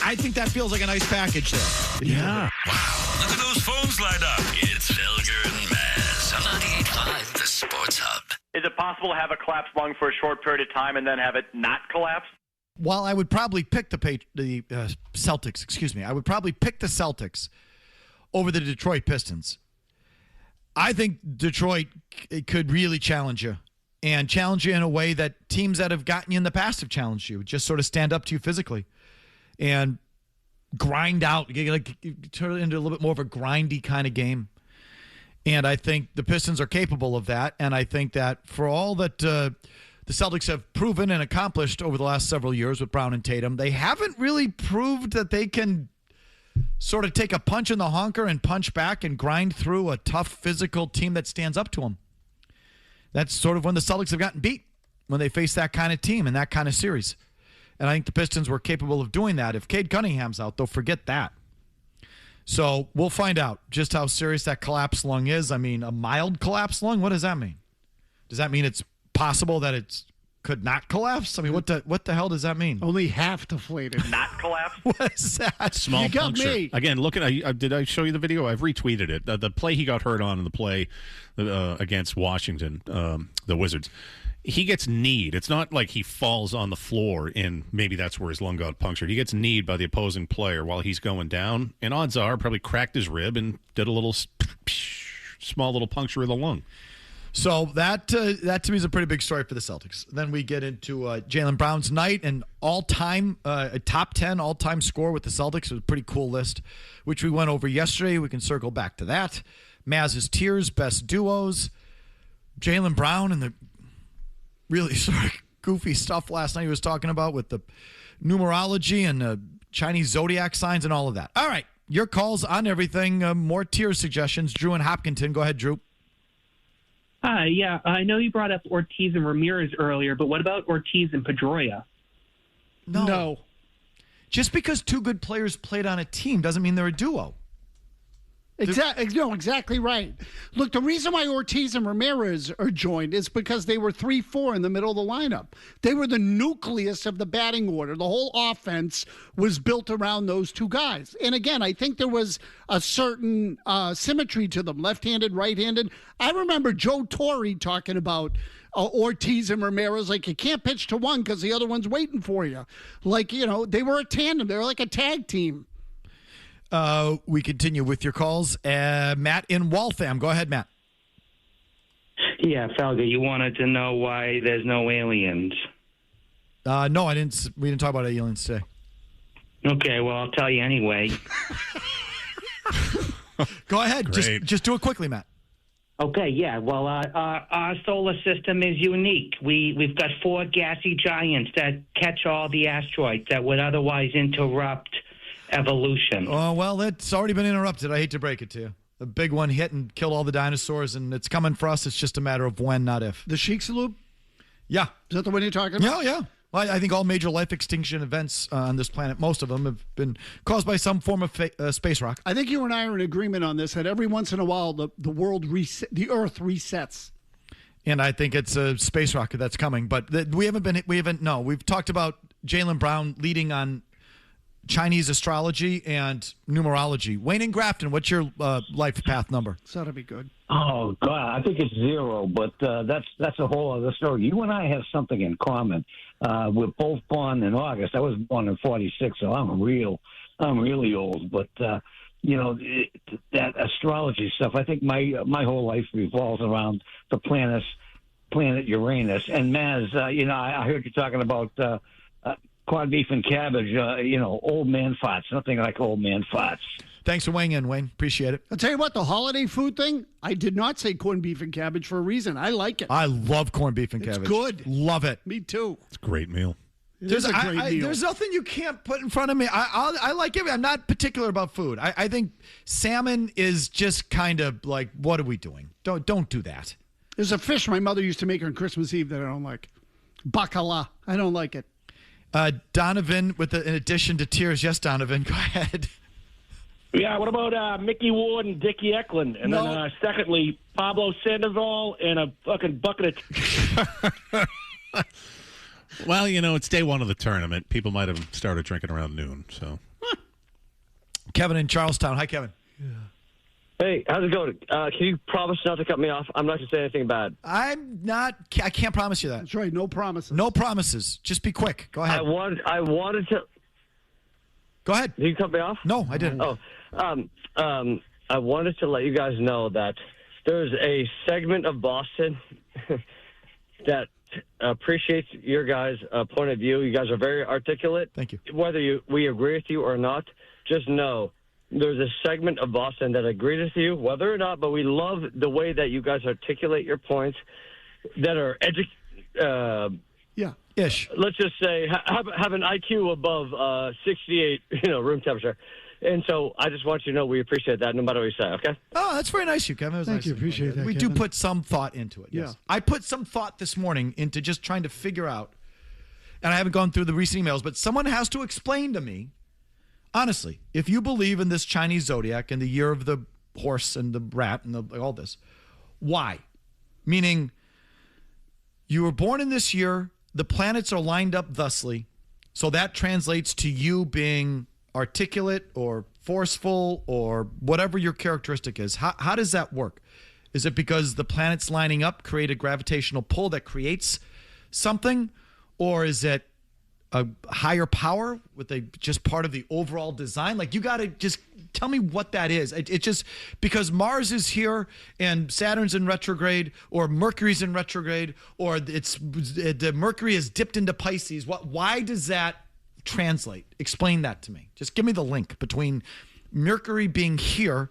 I think that feels like a nice package there. Yeah. Wow, look at those phones light up. It's Felger and Mazz on 98.5, the Sports Hub. Is it possible to have a collapsed lung for a short period of time and then have it not collapse? While I would probably pick the Celtics, I would probably pick the Celtics over the Detroit Pistons. I think Detroit could really challenge you and challenge you in a way that teams that have gotten you in the past have challenged you. Just sort of stand up to you physically and grind out, turn it into a little bit more of a grindy kind of game. And I think the Pistons are capable of that. And I think that for all that the Celtics have proven and accomplished over the last several years with Brown and Tatum, they haven't really proved that they can sort of take a punch in the honker and punch back and grind through a tough physical team that stands up to them. That's sort of when the Celtics have gotten beat, when they face that kind of team in that kind of series. And I think the Pistons were capable of doing that. If Cade Cunningham's out, they'll forget that. So we'll find out just how serious that collapsed lung is. I mean, a mild collapsed lung, what does that mean? Does that mean it's possible that it could not collapse? I mean, what the hell does that mean? Only half deflated. Not collapse? What is that? Small You got puncture. me. Again, did I show you the video? I've retweeted it. The play he got hurt on in the play against Washington, the Wizards. He gets kneed. It's not like he falls on the floor and maybe that's where his lung got punctured. He gets kneed by the opposing player while he's going down, and odds are probably cracked his rib and did a little small little puncture of the lung. So that to me is a pretty big story for the Celtics. Then we get into Jaylen Brown's night and all-time, a top 10 all-time score with the Celtics. It was a pretty cool list, which we went over yesterday. We can circle back to that. Mazz's tiers, best duos. Jaylen Brown and the really sort of goofy stuff last night he was talking about with the numerology and the Chinese zodiac signs and all of that. All right, your calls on everything. More tier suggestions. Drew and Hopkinton. Go ahead, Drew. Hi, yeah, I know you brought up Ortiz and Ramirez earlier, but what about Ortiz and Pedroia? No. Just because two good players played on a team doesn't mean they're a duo. Exactly right. Look, the reason why Ortiz and Ramirez are joined is because they were 3-4 in the middle of the lineup. They were the nucleus of the batting order. The whole offense was built around those two guys. And again, I think there was a certain symmetry to them, left-handed, right-handed. I remember Joe Torre talking about Ortiz and Ramirez, like you can't pitch to one because the other one's waiting for you. Like, they were a tandem. They were like a tag team. We continue with your calls. Matt in Waltham. Go ahead, Matt. Yeah, Felger, you wanted to know why there's no aliens. No, I didn't. We didn't talk about aliens today. Okay, well, I'll tell you anyway. Go ahead. Great. Just do it quickly, Matt. Okay, yeah. Well, our solar system is unique. We've got 4 gassy giants that catch all the asteroids that would otherwise interrupt evolution. Oh, well, it's already been interrupted. I hate to break it to you. The big one hit and killed all the dinosaurs, and it's coming for us. It's just a matter of when, not if. The Chicxulub? Yeah. Is that the one you're talking about? Yeah. Well, I think all major life extinction events on this planet, most of them have been caused by some form of space rock. I think you and I are in agreement on this, that every once in a while the world the Earth resets. And I think it's a space rocket that's coming. But we've talked about Jaylen Brown leading on Chinese astrology and numerology. Wayne and Grafton, what's your life path number? So that'll be good. Oh God, I think it's 0, but that's a whole other story. You and I have something in common. We're both born in August. I was born in '46, so I'm really old. But that astrology stuff. I think my whole life revolves around the planet Uranus. And Mazz, I heard you talking about corned beef and cabbage, old man farts. Nothing like old man farts. Thanks for weighing in, Wayne. Appreciate it. I'll tell you what, the holiday food thing, I did not say corned beef and cabbage for a reason. I like it. I love corned beef and cabbage. It's good. Love it. Me too. It's a great meal. There's a great meal. There's nothing you can't put in front of me. I like it. I'm not particular about food. I think salmon is just kind of like, what are we doing? Don't do that. There's a fish my mother used to make on Christmas Eve that I don't like. Bacala. I don't like it. Donovan, in addition to tears. Yes, Donovan, go ahead. Yeah, what about Mickey Ward and Dickie Eklund? And then secondly, Pablo Sandoval and a fucking bucket of... Well, it's day one of the tournament. People might have started drinking around noon, so... Kevin in Charlestown. Hi, Kevin. Hey, how's it going? Can you promise not to cut me off? I'm not going to say anything bad. I can't promise you that. That's right. No promises. No promises. Just be quick. Go ahead. I wanted to. Go ahead. Did you cut me off? No, I didn't. Oh, I wanted to let you guys know that there's a segment of Boston that appreciates your guys' point of view. You guys are very articulate. Thank you. Whether we agree with you or not, just know there's a segment of Boston that agrees with you, whether or not, but we love the way that you guys articulate your points that are ish. Let's just say have an IQ above 68, room temperature. And so I just want you to know we appreciate that no matter what you say, okay? Oh, that's very nice of you, Kevin. Thank you. Appreciate that, We Kevin. do put some thought into it, yes. Yeah. I put some thought this morning into just trying to figure out, and I haven't gone through the recent emails, but someone has to explain to me, honestly, if you believe in this Chinese zodiac and the year of the horse and the rat and all this, why? Meaning, you were born in this year, the planets are lined up thusly, so that translates to you being articulate or forceful or whatever your characteristic is. How does that work? Is it because the planets lining up create a gravitational pull that creates something? Or is it a higher power with just part of the overall design? Like, you got to just tell me what that is. It just, because Mars is here and Saturn's in retrograde or Mercury's in retrograde or the Mercury is dipped into Pisces. Why does that translate? Explain that to me. Just give me the link between Mercury being here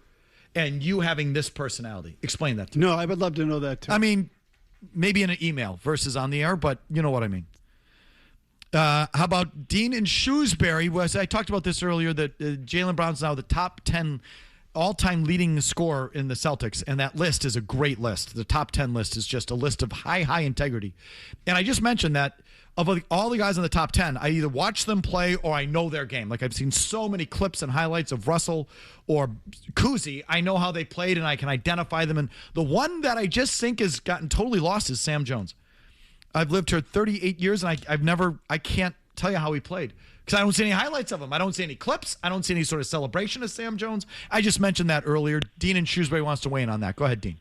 and you having this personality. Explain that to me. No, I would love to know that too. I mean, maybe in an email versus on the air, but you know what I mean. How about Dean in Shrewsbury? I talked about this earlier, that Jaylen Brown's now the top 10 all-time leading scorer in the Celtics, and that list is a great list. The top 10 list is just a list of high integrity. And I just mentioned that of all the guys in the top 10, I either watch them play or I know their game. Like, I've seen so many clips and highlights of Russell or Kuzi. I know how they played, and I can identify them. And the one that I just think has gotten totally lost is Sam Jones. I've lived here 38 years, and I can't tell you how he played because I don't see any highlights of him. I don't see any clips. I don't see any sort of celebration of Sam Jones. I just mentioned that earlier. Dean in Shrewsbury wants to weigh in on that. Go ahead, Dean.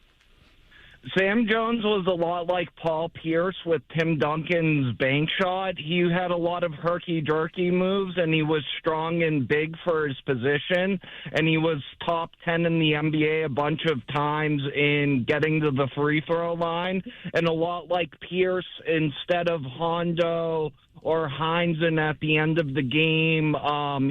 Sam Jones was a lot like Paul Pierce with Tim Duncan's bank shot. He had a lot of herky-jerky moves, and he was strong and big for his position, and he was top 10 in the NBA a bunch of times in getting to the free throw line. And a lot like Pierce, instead of Hondo or Heinzen at the end of the game,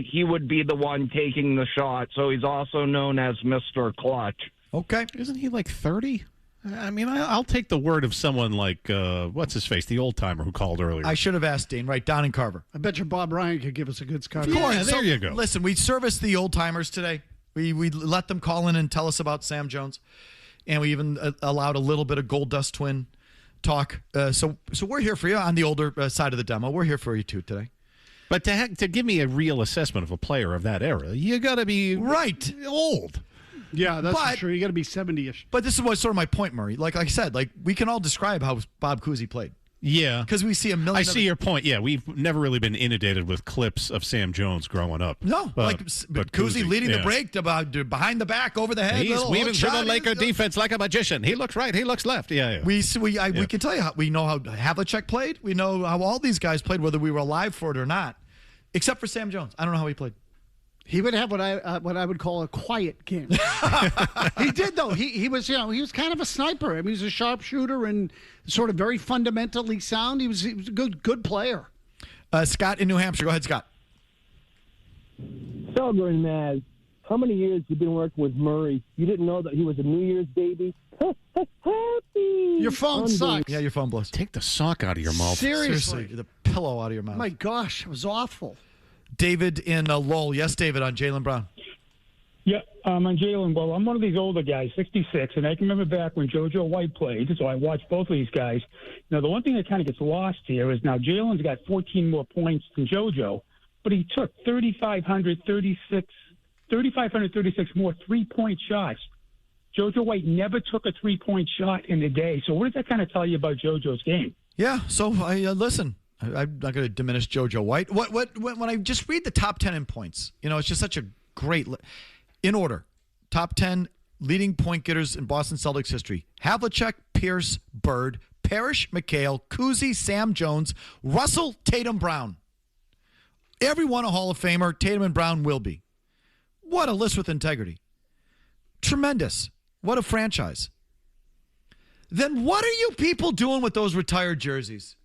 he would be the one taking the shot. So he's also known as Mr. Clutch. Okay. Isn't he like 30? I mean, I'll take the word of someone like, what's his face, the old-timer who called earlier. I should have asked Dean, right? Don and Carver. I bet you Bob Ryan could give us a good Scott. Of course. Yeah, there you go. Listen, we service the old-timers today. We let them call in and tell us about Sam Jones. And we even allowed a little bit of Gold Dust Twin talk. So we're here for you on the older side of the demo. We're here for you, too, today. But to give me a real assessment of a player of that era, you got to be old. Yeah, that's for sure. You got to be 70-ish. But this is what's sort of my point, Murray. Like I said, we can all describe how Bob Cousy played. Yeah. Because we see a million. I see your point. Yeah, we've never really been inundated with clips of Sam Jones growing up. No, but Cousy leading the break behind the back, over the head. He's weaving through the Laker defense like a magician. He looks right, he looks left. Yeah. We can tell you we know how Havlicek played. We know how all these guys played, whether we were alive for it or not, except for Sam Jones. I don't know how he played. He would have what I would call a quiet game. He did though. He was kind of a sniper. I mean, he was a sharpshooter and sort of very fundamentally sound. He was a good player. Scott in New Hampshire. Go ahead, Scott. Felger and Mazz, how many years you been working with Murray? You didn't know that he was a New Year's baby? Happy. Your phone sucks. Yeah, your phone blows. Take the sock out of your mouth. Seriously. The pillow out of your mouth. My gosh, it was awful. David in Lowell. Yes, David, on Jaylen Brown. Yeah, on Jaylen. Well, I'm one of these older guys, 66, and I can remember back when JoJo White played, so I watched both of these guys. Now, the one thing that kind of gets lost here is now Jaylen's got 14 more points than JoJo, but he took 3,536 more three-point shots. JoJo White never took a three-point shot in the day. So what does that kind of tell you about JoJo's game? Yeah, so listen. I'm not going to diminish JoJo White. When I just read the top 10 in points, it's just such a great. In order, top 10 leading point getters in Boston Celtics history. Havlicek, Pierce, Bird, Parrish, McHale, Cousy, Sam Jones, Russell, Tatum, Brown. Everyone a Hall of Famer. Tatum and Brown will be. What a list with integrity. Tremendous. What a franchise. Then what are you people doing with those retired jerseys?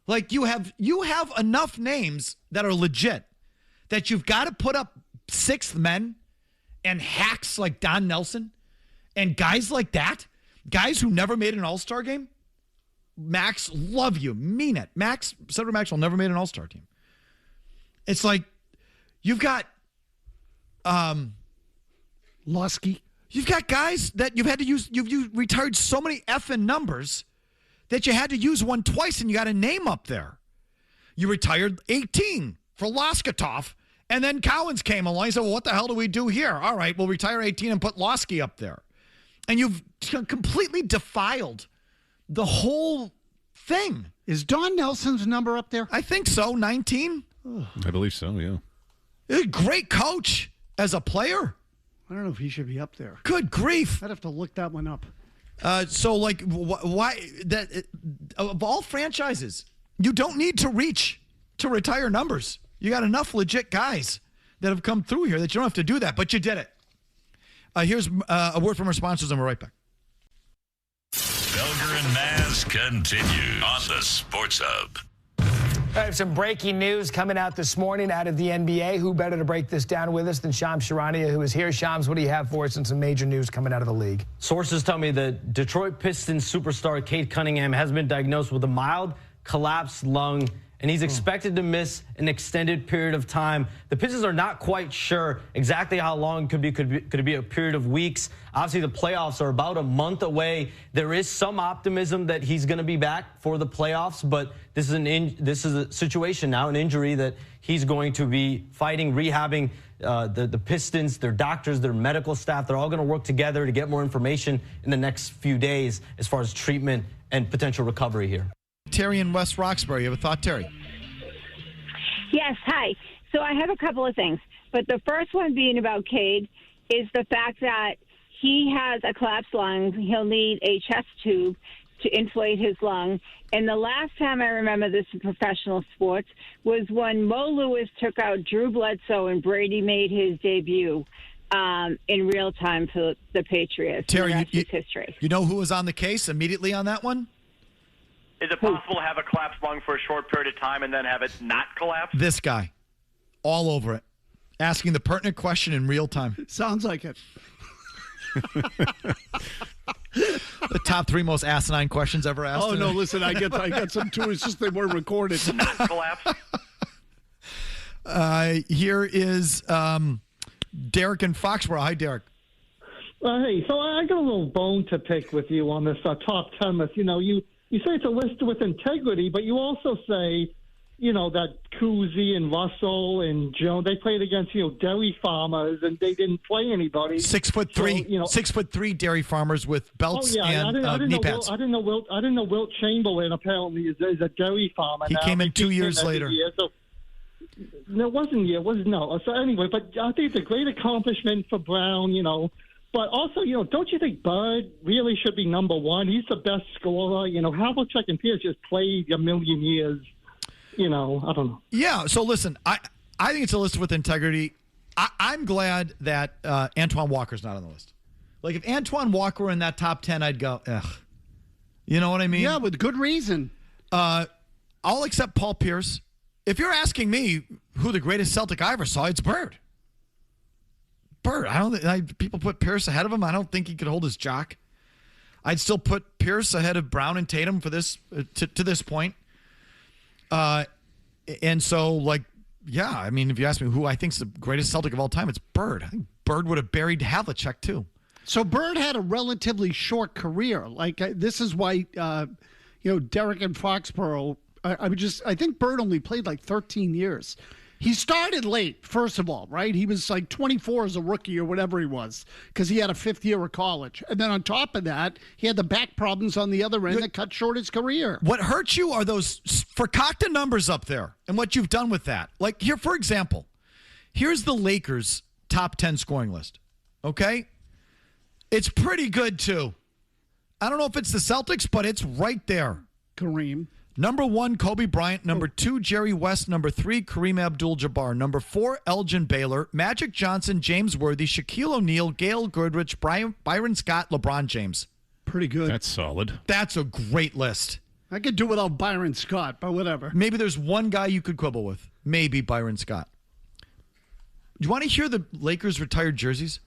Like you have enough names that are legit that you've got to put up sixth men and hacks like Don Nelson and guys like that, guys who never made an All-Star game. Max, love you, mean it. Senator Maxwell never made an All-Star team. It's like you've got Lusky. You've got guys that you've had to use. You've retired so many effing numbers that you had to use one twice, and you got a name up there. You retired 18 for Loskatov, and then Cowens came along. He said, well, what the hell do we do here? All right, we'll retire 18 and put Losky up there. And you've completely defiled the whole thing. Is Don Nelson's number up there? I think so, 19. I believe so, yeah. A great coach as a player. I don't know if he should be up there. Good grief. I'd have to look that one up. So, like, why that of all franchises, you don't need to reach to retire numbers. You got enough legit guys that have come through here that you don't have to do that, but you did it. Here's a word from our sponsors, and we're right back. Felger and Mazz continue on the Sports Hub. I have some breaking news coming out this morning out of the NBA. Who better to break this down with us than Shams Charania, who is here. Shams, what do you have for us and some major news coming out of the league? Sources tell me that Detroit Pistons superstar Cade Cunningham has been diagnosed with a mild collapsed lung, and he's expected to miss an extended period of time. The Pistons are not quite sure exactly how long. Could it be a period of weeks? Obviously, the playoffs are about a month away. There is some optimism that he's going to be back for the playoffs, but this is a situation now, an injury that he's going to be fighting, rehabbing. The Pistons, their doctors, their medical staff, they're all going to work together to get more information in the next few days as far as treatment and potential recovery here. Terry in West Roxbury, you have a thought, Terry? Yes, hi. So I have a couple of things, but the first one being about Cade is the fact that he has a collapsed lung. He'll need a chest tube to inflate his lung. And the last time I remember this in professional sports was when Mo Lewis took out Drew Bledsoe and Brady made his debut in real time for the Patriots. Terry, history. You know who was on the case immediately on that one? Is it possible to have a collapsed lung for a short period of time and then have it not collapse? This guy. All over it. Asking the pertinent question in real time. Sounds like it. The top 3 most asinine questions ever asked. Oh, no, listen, I got some too. It's just they weren't recorded. Not collapse. Here is Derek in Foxborough. Hi, Derek. Hey, so I got a little bone to pick with you on this top 10 list. You know, you say it's a list with integrity, but you also say, you know, that Cousy and Russell and Jones, they played against, dairy farmers, and they didn't play anybody. 6'3", So, 6'3" dairy farmers with belts and knee pads. I didn't know Wilt Chamberlain apparently is a dairy farmer. He came in 2 years later. No, it wasn't a year. No. So anyway, but I think it's a great accomplishment for Brown, But also, don't you think Bird really should be number one? He's the best scorer. Havlicek and Pierce just played a million years. I don't know. Yeah, so listen, I think it's a list with integrity. I'm glad that Antoine Walker's not on the list. Like, if Antoine Walker were in that top 10, I'd go, ugh. You know what I mean? Yeah, with good reason. I'll accept Paul Pierce. If you're asking me who the greatest Celtic I ever saw, it's Bird. Bird. People put Pierce ahead of him. I don't think he could hold his jock. I'd still put Pierce ahead of Brown and Tatum for this to this point. And so, if you ask me who I think's the greatest Celtic of all time, it's Bird. I think Bird would have buried Havlicek too. So Bird had a relatively short career. This is why, Derek in Foxborough. I think Bird only played 13 years. He started late, first of all, right? He was 24 as a rookie or whatever he was because he had a 5th year of college. And then on top of that, he had the back problems on the other end that cut short his career. What hurts you are those Fakakta numbers up there and what you've done with that. Like here, for example, here's the Lakers top 10 scoring list. Okay? It's pretty good, too. I don't know if it's the Celtics, but it's right there. Kareem. Number 1, Kobe Bryant. Number 2, Jerry West. Number 3, Kareem Abdul-Jabbar. Number 4, Elgin Baylor. Magic Johnson, James Worthy, Shaquille O'Neal, Gail Goodrich, Byron Scott, LeBron James. Pretty good. That's solid. That's a great list. I could do without Byron Scott, but whatever. Maybe there's one guy you could quibble with. Maybe Byron Scott. Do you want to hear the Lakers retired jerseys?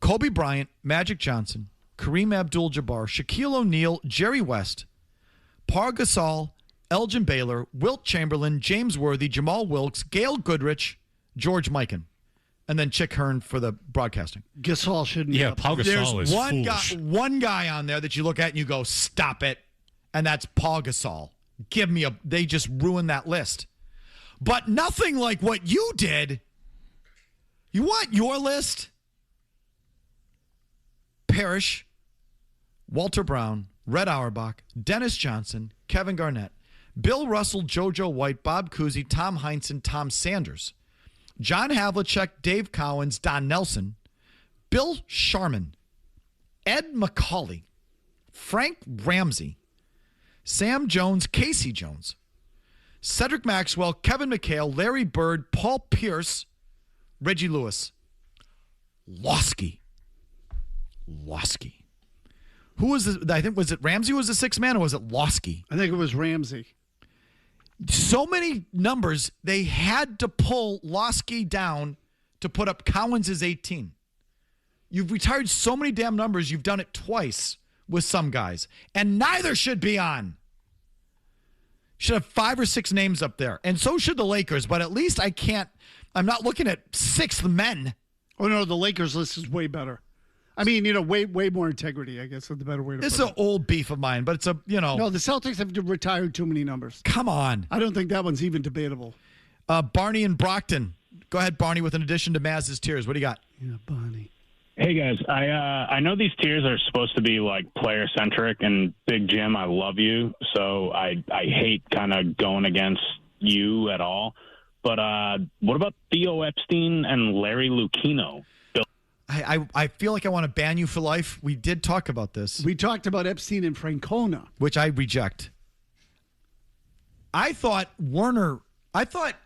Kobe Bryant, Magic Johnson, Kareem Abdul-Jabbar, Shaquille O'Neal, Jerry West, Pau Gasol, Elgin Baylor, Wilt Chamberlain, James Worthy, Jamal Wilkes, Gail Goodrich, George Mikan, and then Chick Hearn for the broadcasting. Gasol shouldn't be up. Pau Gasol is one foolish. one guy on there that you look at and you go, stop it, and that's Pau Gasol. They just ruined that list. But nothing like what you did. You want your list? Parrish, Walter Brown, Red Auerbach, Dennis Johnson, Kevin Garnett, Bill Russell, JoJo White, Bob Cousy, Tom Heinsohn, Tom Sanders, John Havlicek, Dave Cowens, Don Nelson, Bill Sharman, Ed McCauley, Frank Ramsey, Sam Jones, Casey Jones, Cedric Maxwell, Kevin McHale, Larry Bird, Paul Pierce, Reggie Lewis, Losky. Who was it? I think, was it Ramsey was the sixth man, or was it Losky? I think it was Ramsey. So many numbers, they had to pull Losky down to put up Cowens' 18. You've retired so many damn numbers, you've done it twice with some guys, and neither should be on. Should have 5 or 6 names up there, and so should the Lakers, but at least I'm not looking at sixth men. Oh, no, the Lakers list is way better. I mean, way more integrity, I guess, is the better way to put it. It's an old beef of mine, but it's No, the Celtics have retired too many numbers. Come on. I don't think that one's even debatable. Barney and Brockton. Go ahead, Barney, with an addition to Mazz's tiers. What do you got? Yeah, Barney. Hey, guys. I know these tiers are supposed to be, like, player-centric, and Big Jim, I love you, so I hate kind of going against you at all. But what about Theo Epstein and Larry Lucchino? I feel like I want to ban you for life. We did talk about this. We talked about Epstein and Francona. Which I reject. I thought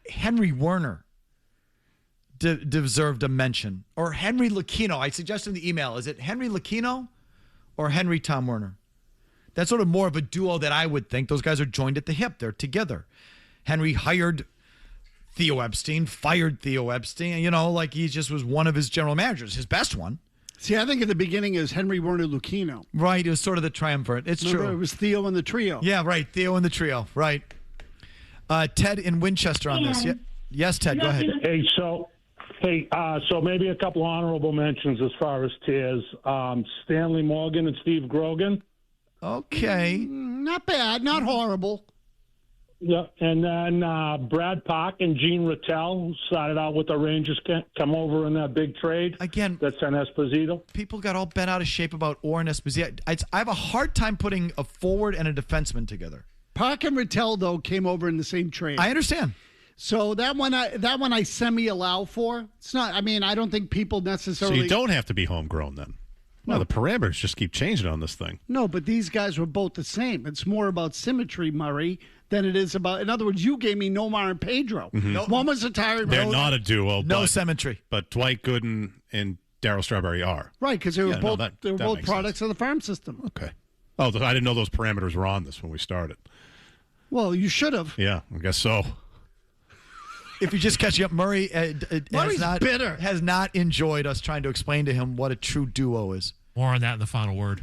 Henry Werner deserved a mention. Or Henry Lucchino. I suggested in the email. Is it Henry Lucchino or Henry Tom Werner? That's sort of more of a duo that I would think. Those guys are joined at the hip. They're together. Henry hired Theo Epstein, fired Theo Epstein. Like he just was one of his general managers, his best one. See, I think in the beginning it was Henry Werner Lucchino. Right, it was sort of the triumvirate. It's Remember, true. It was Theo and the trio. Yeah, right, Theo and the trio. Right. Ted in Winchester on this. Yes, Ted, go ahead. So maybe a couple honorable mentions as far as tiers. Stanley Morgan and Steve Grogan. Okay. Not bad, not horrible. Yeah, and then Brad Park and Gene Rattel, who started out with the Rangers, come over in that big trade. Again, that's on Esposito. People got all bent out of shape about Orr and Esposito. I have a hard time putting a forward and a defenseman together. Park and Rattel, though, came over in the same trade. I understand. So that one I semi-allow for. It's not. I mean, I don't think people necessarily. So you don't have to be homegrown then. No, the parameters just keep changing on this thing. No, but these guys were both the same. It's more about symmetry, Murray, than it is about. In other words, you gave me Nomar and Pedro. Mhm. One was a tired. They're not a duo. No but, symmetry. But Dwight Gooden and Darryl Strawberry are. Right, because they were both that both makes products of the farm system. Okay. Oh, I didn't know those parameters were on this when we started. Well, you should have. Yeah, I guess so. If you're just catching up, Murray Murray's bitter. has not enjoyed us trying to explain to him what a true duo is. More on that in the final word.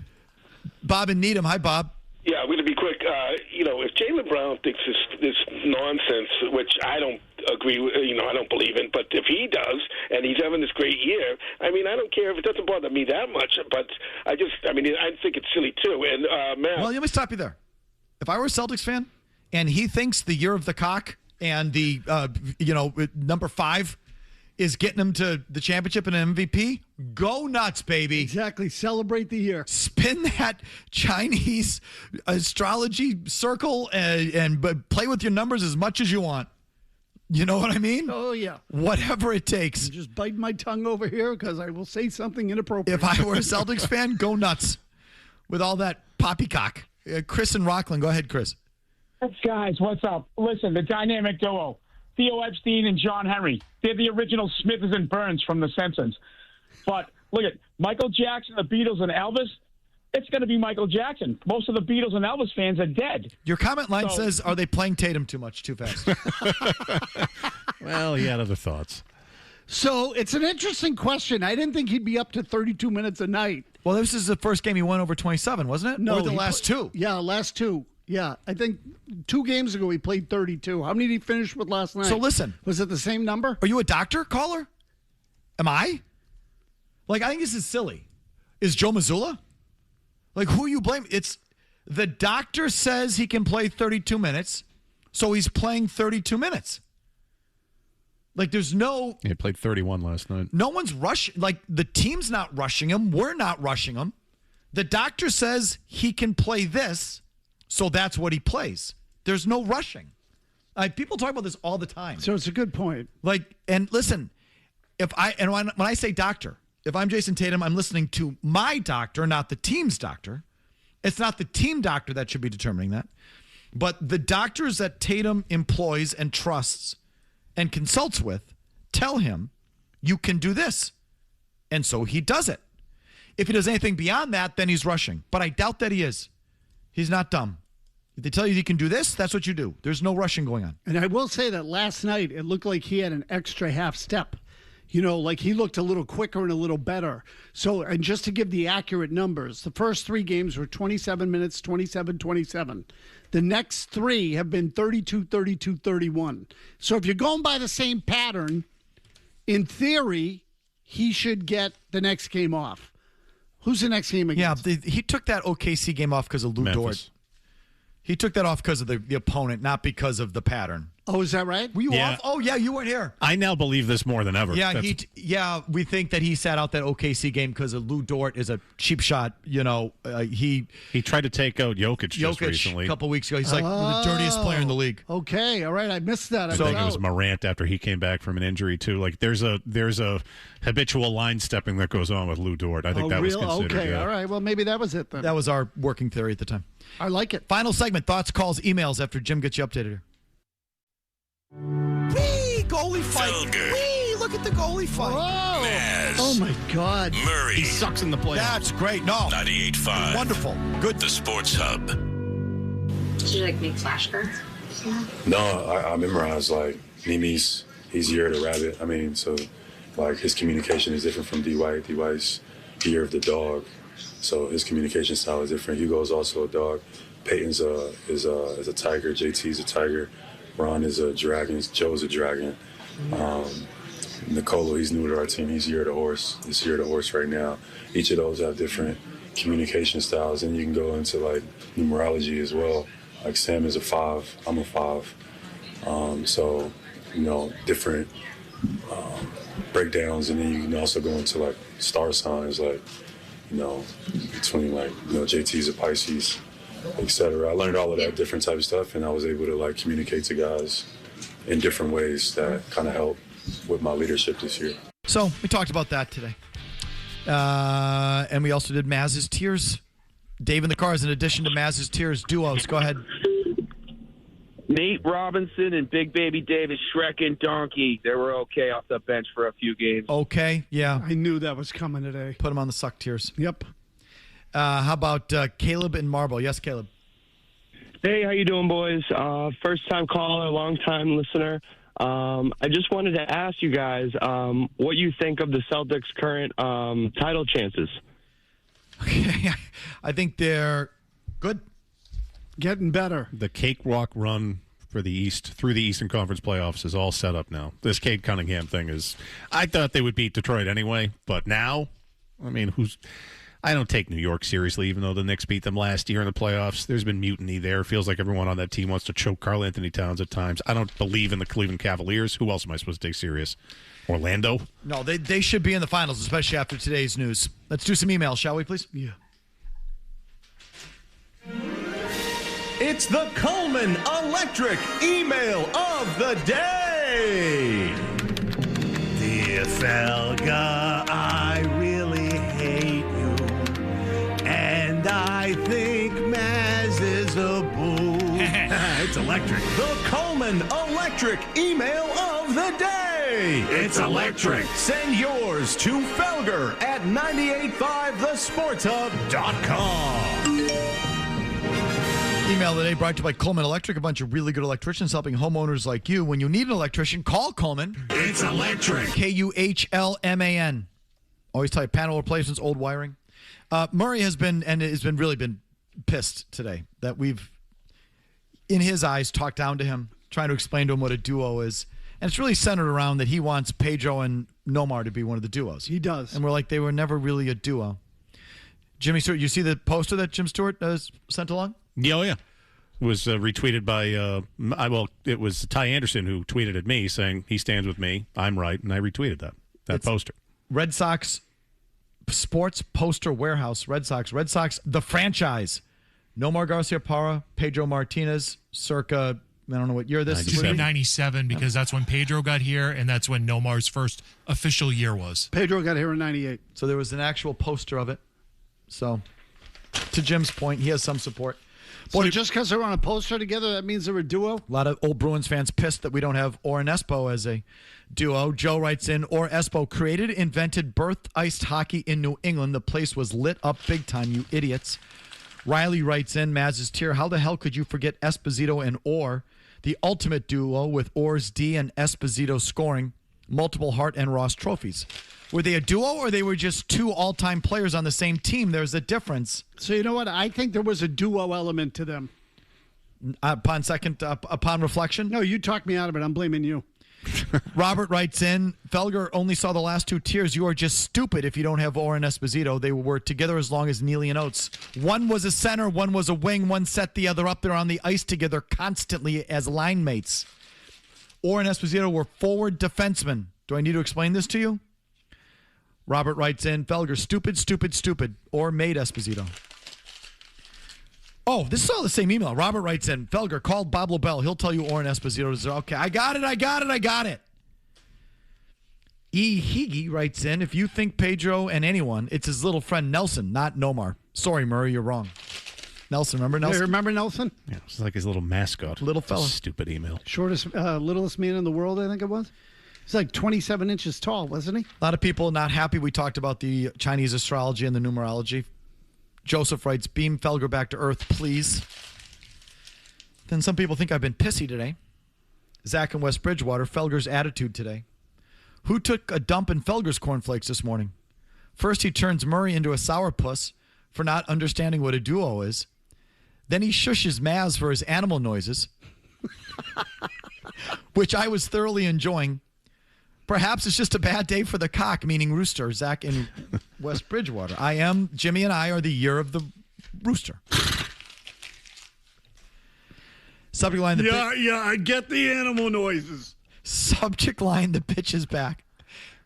Bob and Needham. Hi, Bob. Yeah, I'm going to be quick. If Jaylen Brown thinks this nonsense, which I don't agree with, I don't believe in, but if he does, and he's having this great year, I mean, I don't care if it doesn't bother me that much, but I think it's silly too. And Matt. Well, let me stop you there. If I were a Celtics fan and he thinks the year of the cock and the, number 5 is getting him to the championship and an MVP, go nuts, baby. Exactly. Celebrate the year. Spin that Chinese astrology circle and play with your numbers as much as you want. You know what I mean? Oh, yeah. Whatever it takes. I'm just biting my tongue over here because I will say something inappropriate. If I were a Celtics fan, go nuts with all that poppycock. Chris and Rockland. Go ahead, Chris. Guys, what's up? Listen, the dynamic duo, Theo Epstein and John Henry. They're the original Smithers and Burns from The Simpsons. But look at Michael Jackson, the Beatles, and Elvis. It's going to be Michael Jackson. Most of the Beatles and Elvis fans are dead. Your comment line says, are they playing Tatum too fast? Well, he had other thoughts. So it's an interesting question. I didn't think he'd be up to 32 minutes a night. Well, this is the first game he won over 27, wasn't it? No, or the last two. Yeah, last two. Yeah, I think 2 games ago he played 32. How many did he finish with last night? So listen. Was it the same number? Are you a doctor, caller? Am I? Like, I think this is silly. Is Joe Mazzulla? Like, who you blame? It's the doctor says he can play 32 minutes, so he's playing 32 minutes. Like, there's no... He played 31 last night. No one's rushing. Like, the team's not rushing him. We're not rushing him. The doctor says he can play this, so that's what he plays. There's no rushing. People talk about this all the time. So it's a good point. Like, and listen, when I say doctor, if I'm Jason Tatum, I'm listening to my doctor, not the team's doctor. It's not the team doctor that should be determining that. But the doctors that Tatum employs and trusts and consults with tell him, you can do this. And so he does it. If he does anything beyond that, then he's rushing. But I doubt that he is. He's not dumb. If they tell you can do this, that's what you do. There's no rushing going on. And I will say that last night, it looked like he had an extra half step. You know, like he looked a little quicker and a little better. So, and just to give the accurate numbers, the first 3 games were 27 minutes, 27, 27. The next 3 have been 32, 32, 31. So if you're going by the same pattern, in theory, he should get the next game off. Who's the next game against? Yeah, he took that OKC game off because of Lou Dort. He took that off because of the opponent, not because of the pattern. Oh, is that right? Were you off? Oh, yeah, you weren't here. I now believe this more than ever. Yeah, we think that he sat out that OKC game because of Lou Dort is a cheap shot. You know, he tried to take out Jokic just recently. A couple weeks ago. He's like the dirtiest player in the league. Okay, all right, I missed that. I think it was Morant after he came back from an injury too. Like there's a habitual line stepping that goes on with Lou Dort. I think that was considered. Okay, all right. Well, maybe that was it then. That was our working theory at the time. I like it. Final segment: thoughts, calls, emails. After Jim gets you updated here. Whee! Goalie fight. Felger. Whee! Look at the goalie fight. Whoa. Mazz. Oh, my God. Murray. He sucks in the playoffs. That's great. No. 98.5. Wonderful. Good. The Sports Hub. Did you, make flashcards? Yeah. No, I memorized, Mimi's, he's Year of the Rabbit. I mean, so, his communication is different from D. White. D. White's Year of the Dog. So his communication style is different. Hugo's also a dog. Peyton's is a tiger. JT's a tiger. Ron is a dragon. Joe's a dragon. Nicolo, he's new to our team. He's Year of the Horse. He's Year of the Horse right now. Each of those have different communication styles, and you can go into numerology as well. Like Sam is a 5. I'm a 5. So different breakdowns, and then you can also go into star signs, between JT's a Pisces, etc. I learned all of that different type of stuff, and I was able to communicate to guys in different ways that kind of helped with my leadership this year. So we talked about that today, and we also did Mazz's Tears. Dave in the Cars, in addition to Mazz's Tears duos. Go ahead. Nate Robinson and Big Baby Davis, Shrek and Donkey, they were okay off the bench for a few games. Okay, yeah. I knew that was coming today. Put them on the suck tiers. Yep. How about Caleb in Marble? Yes, Caleb. Hey, how you doing, boys? First-time caller, long-time listener. I just wanted to ask you guys what you think of the Celtics' current title chances. Okay, I think they're good. Getting better. The cakewalk run for the East through the Eastern Conference playoffs is all set up now. This Cade Cunningham thing is, I thought they would beat Detroit anyway, but now, I mean, I don't take New York seriously, even though the Knicks beat them last year in the playoffs. There's been mutiny there. Feels like everyone on that team wants to choke Karl Anthony Towns at times. I don't believe in the Cleveland Cavaliers. Who else am I supposed to take serious? Orlando? No, they should be in the finals, especially after today's news. Let's do some emails, shall we, please? Yeah. It's the Coleman Electric Email of the Day. day. Dear Felger, I really hate you. And I think Mazz is a boo. It's electric. The Coleman Electric email of the day. It's electric. Send yours to Felger at 985thesportshub.com. Email today brought to you by Coleman Electric, a bunch of really good electricians helping homeowners like you. When you need an electrician, call Coleman. It's electric. Kuhlman. Always tell you, panel replacements, old wiring. Murray has been really been pissed today that we've, in his eyes, talked down to him, trying to explain to him what a duo is. And it's really centered around that he wants Pedro and Nomar to be one of the duos. He does. And we're like, they were never really a duo. Jimmy Stewart, you see the poster that Jim Stewart sent along? Yeah, oh yeah. It was retweeted by, it was Ty Anderson who tweeted at me saying he stands with me, I'm right, and I retweeted that poster. Red Sox Sports Poster Warehouse, Red Sox, the franchise. Nomar Garciaparra, Pedro Martinez, circa, I don't know what year this is. 97, because that's when Pedro got here, and that's when Nomar's first official year was. Pedro got here in 98. So there was an actual poster of it. So, to Jim's point, he has some support. So just because they're on a poster together, that means they're a duo? A lot of old Bruins fans pissed that we don't have Orr and Espo as a duo. Joe writes in, Orr Espo created, invented, birthed iced hockey in New England. The place was lit up big time, you idiots. Riley writes in, Mazz's tier, how the hell could you forget Esposito and Orr? The ultimate duo with Orr's D and Esposito scoring multiple Hart and Ross trophies. Were they a duo or they were just two all-time players on the same team? There's a difference. So you know what? I think there was a duo element to them. Upon reflection? No, you talked me out of it. I'm blaming you. Robert writes in, Felger only saw the last two tiers. You are just stupid if you don't have Orr and Esposito. They were together as long as Neely and Oates. One was a center, one was a wing, one set the other up there on the ice together constantly as line mates. Orr and Esposito were forward defensemen. Do I need to explain this to you? Robert writes in, Felger, stupid, or made Esposito. Oh, this is all the same email. Robert writes in, Felger, call Bob Lobel. He'll tell you Orr and Esposito is okay. I got it. E. Higgy writes in, if you think Pedro and anyone, it's his little friend Nelson, not Nomar. Sorry, Murray, you're wrong. Nelson, remember Nelson? Yeah, remember Nelson? Yeah, it's like his little mascot. Little fella. Stupid email. Shortest, littlest man in the world, I think it was. He's like 27 inches tall, wasn't he? A lot of people not happy we talked about the Chinese astrology and the numerology. Joseph writes, beam Felger back to earth, please. Then some people think I've been pissy today. Zach in West Bridgewater, Felger's attitude today. Who took a dump in Felger's cornflakes this morning? First, he turns Murray into a sourpuss for not understanding what a duo is. Then he shushes Mazz for his animal noises, which I was thoroughly enjoying. Perhaps it's just a bad day for the cock, meaning rooster. Zach in West Bridgewater. Jimmy and I are the year of the rooster. Subject line. I get the animal noises. Subject line, the bitch is back.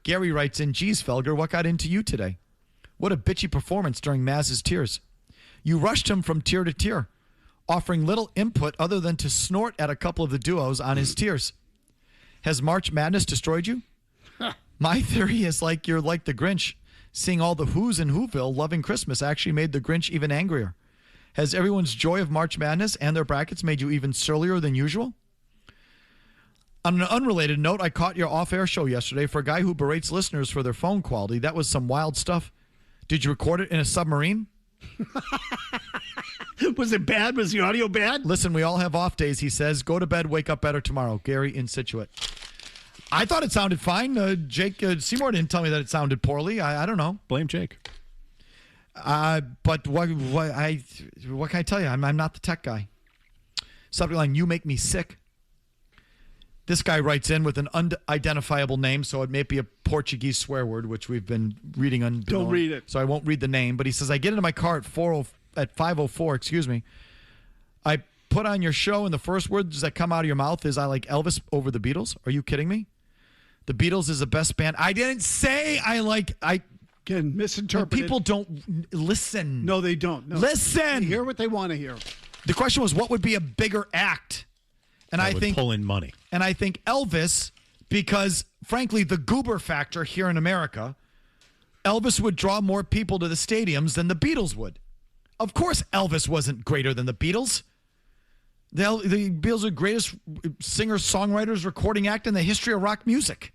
Gary writes in, geez, Felger, what got into you today? What a bitchy performance during Mazz's tiers. You rushed him from tier to tier, offering little input other than to snort at a couple of the duos on his tiers. Has March Madness destroyed you? My theory is you're like the Grinch. Seeing all the Who's in Whoville loving Christmas actually made the Grinch even angrier. Has everyone's joy of March Madness and their brackets made you even surlier than usual? On an unrelated note, I caught your off-air show yesterday for a guy who berates listeners for their phone quality. That was some wild stuff. Did you record it in a submarine? Was it bad? Was the audio bad? Listen, we all have off days, he says. Go to bed, wake up better tomorrow. Gary in Situate. I thought it sounded fine. Jake Seymour didn't tell me that it sounded poorly. I don't know. Blame Jake. But what can I tell you? I'm not the tech guy. Subject line, you make me sick. This guy writes in with an unidentifiable name, so it may be a Portuguese swear word, which we've been reading on. Don't read it. So I won't read the name. But he says, I get into my car at 5:04. I put on your show, and the first words that come out of your mouth is, I like Elvis over the Beatles. Are you kidding me? The Beatles is the best band. I didn't say Can misinterpret. People don't listen. No, they don't. No. Listen. They hear what they want to hear. The question was, what would be a bigger act? And that I would think pull in money. And I think Elvis, because frankly, the goober factor here in America, Elvis would draw more people to the stadiums than the Beatles would. Of course, Elvis wasn't greater than the Beatles. The Beatles are the greatest singer-songwriters recording act in the history of rock music.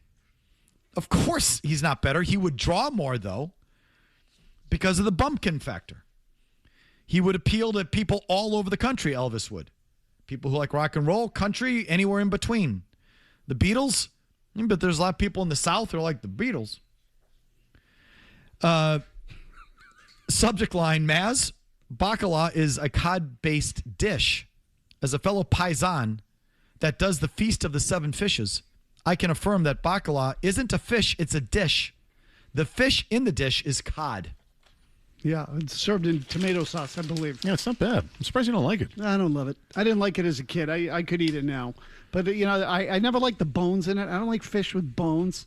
Of course, he's not better. He would draw more, though, because of the bumpkin factor. He would appeal to people all over the country, Elvis would. People who like rock and roll, country, anywhere in between. The Beatles, but there's a lot of people in the South who are like the Beatles. Subject line, Mazz, bacala is a cod-based dish. As a fellow paisan that does the Feast of the Seven Fishes, I can affirm that bacala isn't a fish, it's a dish. The fish in the dish is cod. Yeah, it's served in tomato sauce, I believe. Yeah, it's not bad. I'm surprised you don't like it. I don't love it. I didn't like it as a kid. I could eat it now. But, I never liked the bones in it. I don't like fish with bones.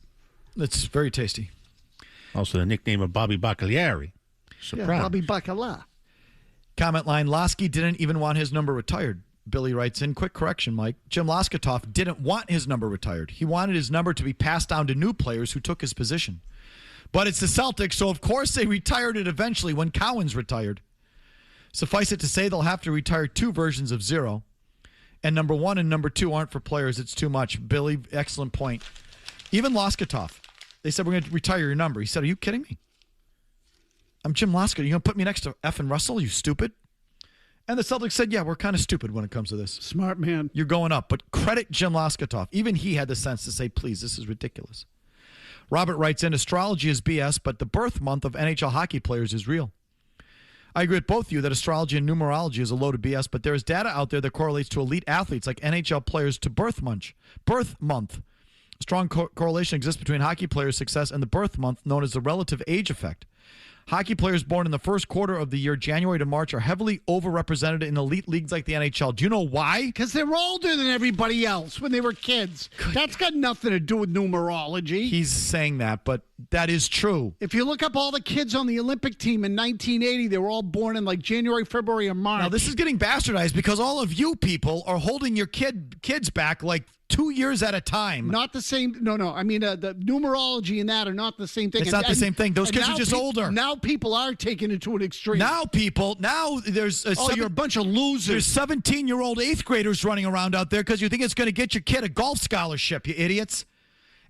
It's very tasty. Also the nickname of Bobby Bacalieri. Yeah, Bobby Bacala. Comment line, Lasky didn't even want his number retired. Billy writes in, quick correction, Mike. Jim Laskatoff didn't want his number retired. He wanted his number to be passed down to new players who took his position. But it's the Celtics, so of course they retired it eventually when Cowens retired. Suffice it to say they'll have to retire 2 versions of 0. And number 1 and number 2 aren't for players. It's too much. Billy, excellent point. Even Laskatoff, they said, we're going to retire your number. He said, are you kidding me? I'm Jim Laskatoff. You're going to put me next to F. and Russell, you stupid? And the Celtics said, yeah, we're kind of stupid when it comes to this. Smart man. You're going up. But credit Jim Laskatoff. Even he had the sense to say, please, this is ridiculous. Robert writes in, astrology is BS, but the birth month of NHL hockey players is real. I agree with both of you that astrology and numerology is a load of BS, but there is data out there that correlates to elite athletes like NHL players to birth month. A strong correlation exists between hockey players' success and the birth month known as the relative age effect. Hockey players born in the first quarter of the year, January to March, are heavily overrepresented in elite leagues like the NHL. Do you know why? Because they're older than everybody else when they were kids. That's got nothing to do with numerology. He's saying that, but that is true. If you look up all the kids on the Olympic team in 1980, they were all born in like January, February, and March. Now, this is getting bastardized because all of you people are holding your kids back like 2 years at a time. Not the same. No. I mean, the numerology and that are not the same thing. It's not the same thing. Those kids are just older. Now people are taking it to an extreme. Now there's you're a bunch of losers. There's 17-year-old 8th graders running around out there because you think it's going to get your kid a golf scholarship, you idiots.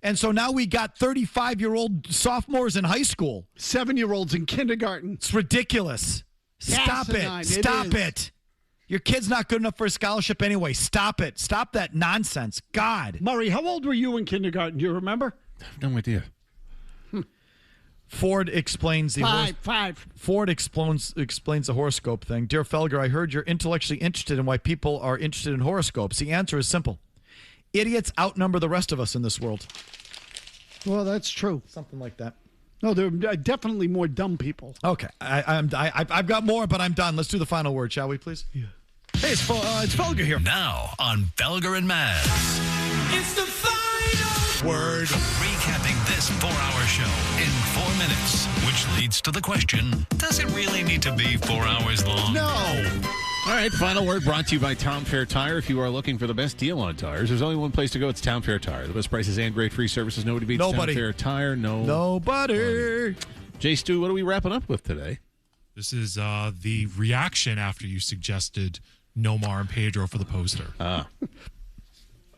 And so now we got 35-year-old sophomores in high school. 7-year-olds in kindergarten. It's ridiculous. Stop it. Stop it. Your kid's not good enough for a scholarship anyway. Stop it. Stop that nonsense. God. Murray, how old were you in kindergarten? Do you remember? I have no idea. Ford explains the five. Ford explains the horoscope thing. Dear Felger, I heard you're intellectually interested in why people are interested in horoscopes. The answer is simple. Idiots outnumber the rest of us in this world. Well, that's true. Something like that. No, there are definitely more dumb people. Okay, I've got more, but I'm done. Let's do the final word, shall we, please? Yeah. Hey, it's Felger here. Now on Felger and Mazz. It's the final word. Recapping this 4-hour show in 4 minutes, which leads to the question, does it really need to be 4 hours long? No. All right, final word brought to you by Town Fair Tire. If you are looking for the best deal on tires, there's only one place to go. It's Town Fair Tire. The best prices and great free services. Nobody beats Town Fair Tire. Nobody. Jay Stu, what are we wrapping up with today? This is the reaction after you suggested Nomar and Pedro for the poster.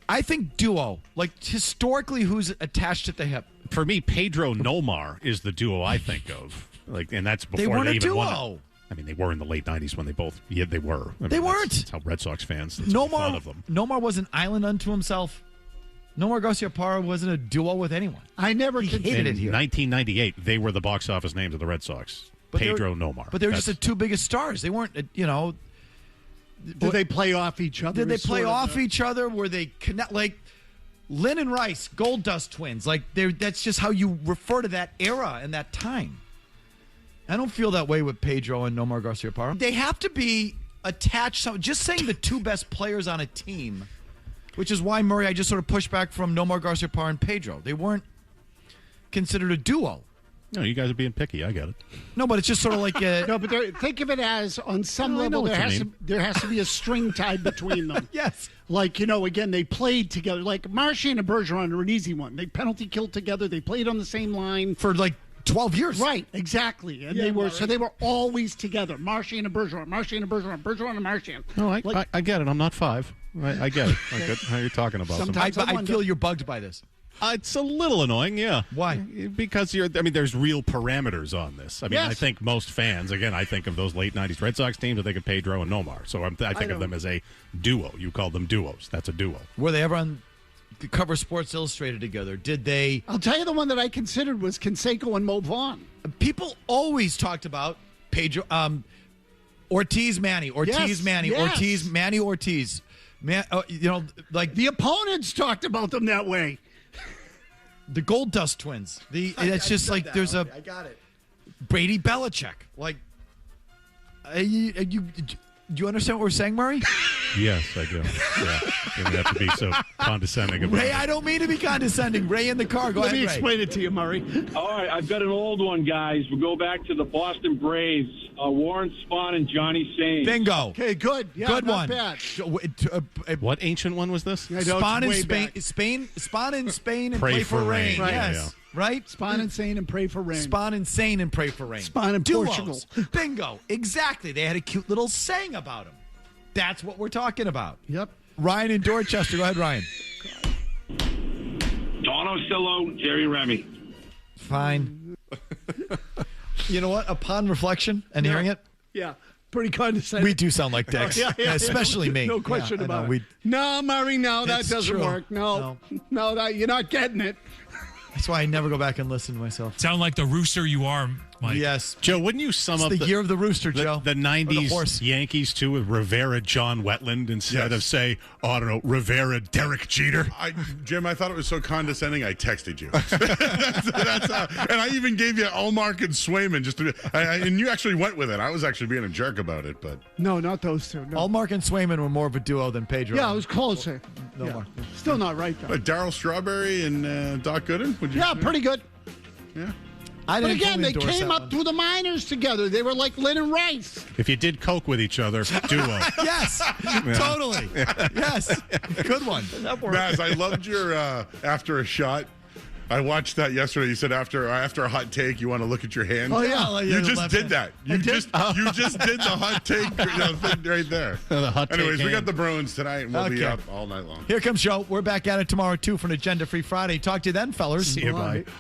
I think duo. Like, historically, who's attached at the hip? For me, Pedro Nomar is the duo I think of. And that's before they weren't a even duo. won. I mean, they were in the late 90s when they both... Yeah, they were. I mean, they weren't. That's how Red Sox fans thought of them. Nomar was an island unto himself. Nomar Garciaparra wasn't a duo with anyone. I never hated it here. In 1998, they were the box office names of the Red Sox. Pedro Nomar. But they were just the 2 biggest stars. They weren't, Did they play off each other? Did they play off each other? Were they connect... Like, Lynn and Rice, Gold Dust twins. Like, that's just how you refer to that era and that time. I don't feel that way with Pedro and Nomar Garciaparra. They have to be attached. Just saying the 2 best players on a team, which is why, Murray, I just sort of pushed back from Nomar Garciaparra and Pedro. They weren't considered a duo. No, you guys are being picky. I get it. No, but it's just sort of like no, but think of it as on some I know level what there has to be a string tied between them. Yes. Like, again, they played together. Like Marchand and Bergeron are an easy one. They penalty killed together. They played on the same line for like 12 years. Right, exactly. And they were always together. Marchand and Bergeron, Marchand and Bergeron, Bergeron and Marchand. No, I get it. I'm not 5. I get it. I get how you're talking about them. I feel you're bugged by this. It's a little annoying, yeah. Why? Because there's real parameters on this. I mean, Yes. I think most fans, again, I think of those late 90s Red Sox teams, I think of Pedro and Nomar. So I think of them as a duo. You call them duos. That's a duo. Were they ever on the cover of Sports Illustrated together? Did they? I'll tell you the one that I considered was Canseco and Mo Vaughn. People always talked about Pedro, Ortiz, Manny, Ortiz, Yes, Manny, yes. Ortiz, Manny, Ortiz. Like the opponents talked about them that way. The Gold Dust Twins. It's just like there's I got it. Brady Belichick. Like, do you understand what we're saying, Murray? Yes, I do. Yeah. You don't have to be so condescending about Ray, it. I don't mean to be condescending. Ray in the car. Go Let ahead, me Ray. explain it to you, Murray. All right, I've got an old one, guys. We'll go back to the Boston Braves. Warren Spahn and Johnny Sain. Bingo. Okay, good. Yeah, Good not one. bad. What ancient one was this? I know, Spawn in it's way Spain, back. Spawn in Spain, and Pray play for for rain. rain. Yes, Yeah. right. Spawn insane and pray for rain. Spawn insane and pray for rain. Spawn in Duos. Portugal. Bingo. Exactly. They had a cute little saying about him. That's what we're talking about. Yep. Ryan in Dorchester. Go ahead, Ryan. Don Ostillo, Jerry Remy. Fine. You know what? Upon reflection and hearing it, Yeah, pretty condescending. we do sound like dicks. Yeah. Especially me. No question Yeah, I about know. it. No, Murray, no, that It's doesn't true. work. No, you're not getting it. That's why I never go back and listen to myself. Sound like the rooster you are, Mike. Yes. Joe, wouldn't you sum It's up the year of the rooster, Joe. the Or the 90s horse. Yankees, too, with Rivera, John Wetland, instead of, say, I don't know, Rivera, Derek Jeter? Jim, I thought it was so condescending, I texted you. that's how, and I even gave you Allmark and Swayman, and you actually went with it. I was actually being a jerk about it, but... No, not those two. No. Allmark and Swayman were more of a duo than Pedro. Yeah, it was closer. No Yeah. more. Still not right, though. Daryl Strawberry and Doc Gooden? Would you Yeah, pretty good. Yeah. I But didn't again, fully they endorse came that up one. through the minors together. They were like Lynn and Rice. If you did coke with each other, duo. Yes, totally. Yes, good one. Mazz, I loved your after a shot. I watched that yesterday. You said after a hot take, you want to look at your hands. Oh, yeah. like You your just left did hand. that. You just did the hot take thing right there. The hot take Anyways, we got hand. the Bruins tonight, and we'll be Okay. up all night long. Here comes Joe. We're back at it tomorrow, too, for an agenda-free Friday. Talk to you then, fellas. See you, bye. Bye.